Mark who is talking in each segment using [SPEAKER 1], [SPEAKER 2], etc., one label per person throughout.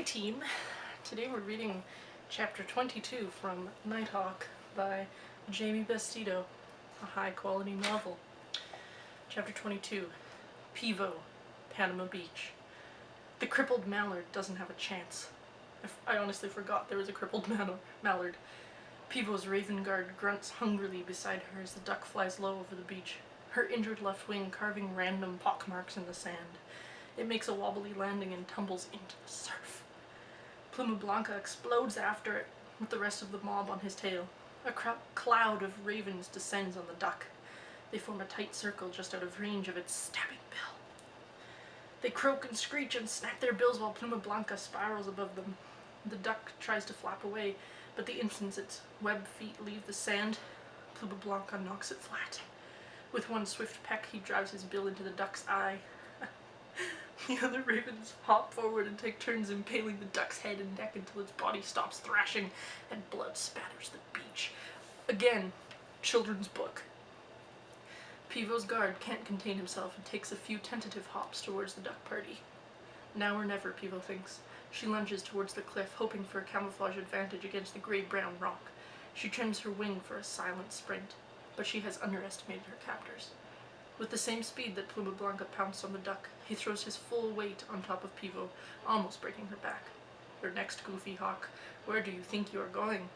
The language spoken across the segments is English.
[SPEAKER 1] team! Today we're reading chapter 22 from Nighthawk by Jamie Bastido, a high-quality novel. Chapter 22, Pivo, Panama Beach. The crippled mallard doesn't have a chance. I honestly forgot there was a crippled mallard. Pivo's raven guard grunts hungrily beside her as the duck flies low over the beach, her injured left wing carving random pockmarks in the sand. It makes a wobbly landing and tumbles into the surf. Pluma Blanca explodes after it, with the rest of the mob on his tail. A cloud of ravens descends on the duck. They form a tight circle just out of range of its stabbing bill. They croak and screech and snap their bills while Pluma Blanca spirals above them. The duck tries to flap away, but the instant its web feet leave the sand, Pluma Blanca knocks it flat. With one swift peck, he drives his bill into the duck's eye. The other ravens hop forward and take turns impaling the duck's head and neck until its body stops thrashing and blood spatters the beach. Again, children's book. Pivo's guard can't contain himself and takes a few tentative hops towards the duck party. Now or never, Pivo thinks. She lunges towards the cliff, hoping for a camouflage advantage against the gray-brown rock. She trims her wing for a silent sprint, but she has underestimated her captors. With the same speed that Pluma Blanca pounced on the duck, he throws his full weight on top of Pivo, almost breaking her back. "Your next, goofy hawk. Where do you think you are going?"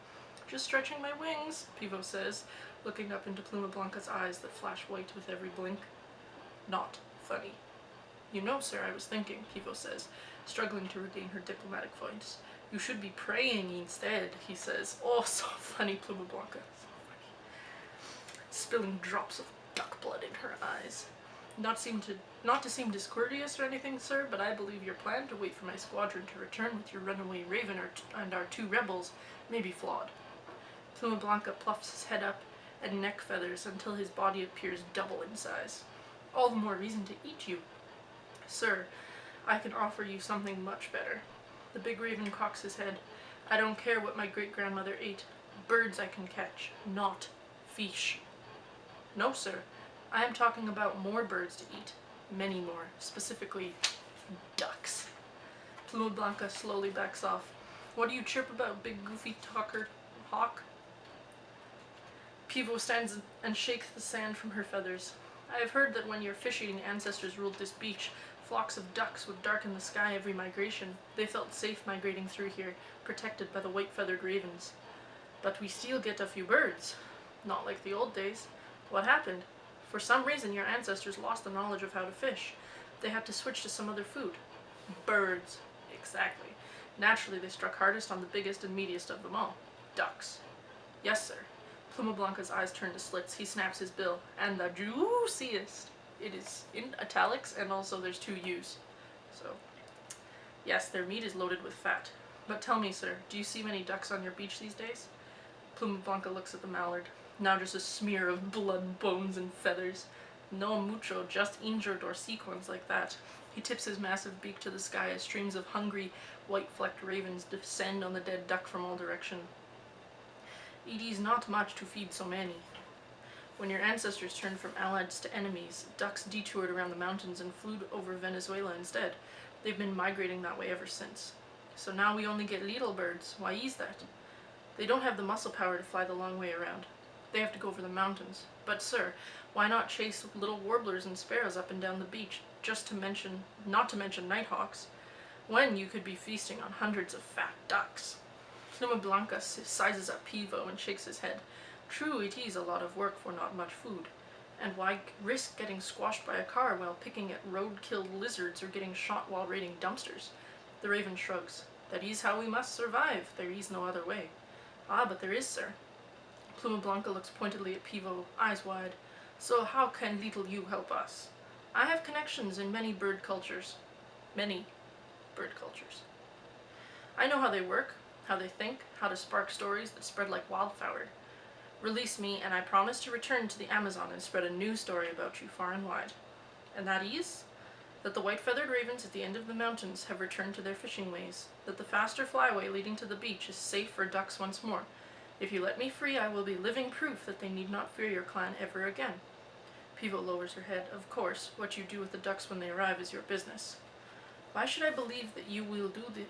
[SPEAKER 1] "Just stretching my wings," Pivo says, looking up into Pluma Blanca's eyes that flash white with every blink. "Not funny." "You know, sir, I was thinking," Pivo says, struggling to regain her diplomatic voice. "You should be praying instead," he says. "Oh, so funny, Pluma Blanca. So funny." Spilling drops of duck blood in her eyes. Not to seem discourteous or anything, sir, but I believe your plan to wait for my squadron to return with your runaway raven and our two rebels may be flawed." Pluma Blanca puffs his head up and neck feathers until his body appears double in size. "All the more reason to eat you." "Sir, I can offer you something much better." The big raven cocks his head. "I don't care what my great-grandmother ate. Birds I can catch, not fish." "No, sir. I am talking about more birds to eat. Many more. Specifically, ducks." Pluma Blanca slowly backs off. "What do you chirp about, big goofy talker hawk?" Pivo stands and shakes the sand from her feathers. "I have heard that when your fish-eating ancestors ruled this beach, flocks of ducks would darken the sky every migration. They felt safe migrating through here, protected by the white-feathered ravens. But we still get a few birds. Not like the old days. What happened? For some reason your ancestors lost the knowledge of how to fish. They had to switch to some other food." "Birds." "Exactly. Naturally they struck hardest on the biggest and meatiest of them all. Ducks." "Yes, sir." Pluma Blanca's eyes turn to slits. He snaps his bill. "And the juiciest." It is in italics, and also there's two U's. So, yes, their meat is loaded with fat. "But tell me, sir, do you see many ducks on your beach these days?" Pluma Blanca looks at the mallard. Now just a smear of blood, bones, and feathers. "No mucho, just injured or sick ones like that." He tips his massive beak to the sky as streams of hungry, white-flecked ravens descend on the dead duck from all directions. "It is not much to feed so many. When your ancestors turned from allies to enemies, ducks detoured around the mountains and flew over Venezuela instead. They've been migrating that way ever since. So now we only get little birds. Why is that? They don't have the muscle power to fly the long way around. They have to go over the mountains. But, sir, why not chase little warblers and sparrows up and down the beach, not to mention nighthawks, when you could be feasting on hundreds of fat ducks?" Pluma Blanca sizes up Pivo and shakes his head. "True, it is a lot of work for not much food. And why risk getting squashed by a car while picking at road-killed lizards or getting shot while raiding dumpsters?" The raven shrugs. "That is how we must survive. There is no other way." "Ah, but there is, sir." Pluma Blanca looks pointedly at Pivo, eyes wide. "So how can little you help us?" "I have connections in many bird cultures. Many bird cultures. I know how they work, how they think, how to spark stories that spread like wildfire. Release me, and I promise to return to the Amazon and spread a new story about you far and wide." "And that is?" "That the white-feathered ravens at the end of the mountains have returned to their fishing ways. That the faster flyway leading to the beach is safe for ducks once more. If you let me free, I will be living proof that they need not fear your clan ever again." Pivo lowers her head. "Of course, what you do with the ducks when they arrive is your business." "Why should I believe that you will do the—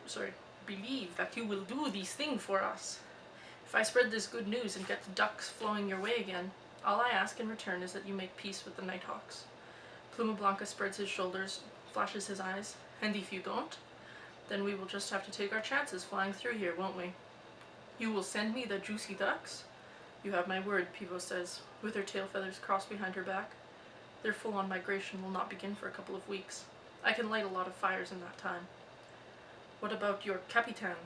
[SPEAKER 1] believe that you will do this thing for us. If I spread this good news and get the ducks flowing your way again, all I ask in return is that you make peace with the Nighthawks. Pluma Blanca spreads his shoulders, flashes his eyes. And if you don't, then we will just have to take our chances flying through here, won't we? You will send me the juicy ducks? You have my word, Pivo says, with her tail feathers crossed behind her back. Their full-on migration will not begin for a couple of weeks. I can light a lot of fires in that time. What about your Capitan?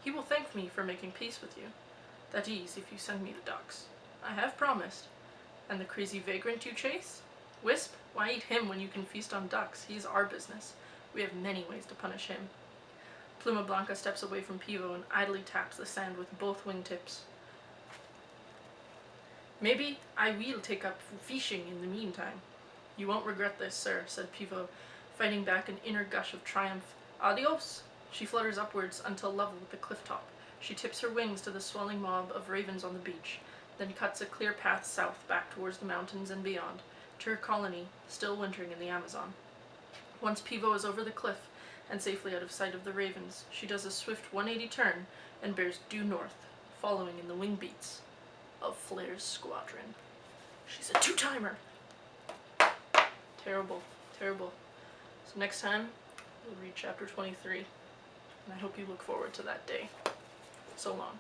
[SPEAKER 1] He will thank me for making peace with you. That is, if you send me the ducks. I have promised. And the crazy vagrant you chase? Wisp, why eat him when you can feast on ducks? He's our business. We have many ways to punish him. Pluma Blanca steps away from Pivo and idly taps the sand with both wingtips. Maybe I will take up fishing in the meantime. You won't regret this, sir, said Pivo, fighting back an inner gush of triumph. Adios! She flutters upwards until level with the cliff top. She tips her wings to the swelling mob of ravens on the beach, then cuts a clear path south back towards the mountains and beyond, to her colony, still wintering in the Amazon. Once Pivo is over the cliff and safely out of sight of the ravens, she does a swift 180 turn and bears due north, following in the wing beats of Flair's squadron. She's a two-timer! Terrible, terrible. So next time, we'll read chapter 23, and I hope you look forward to that day. So long.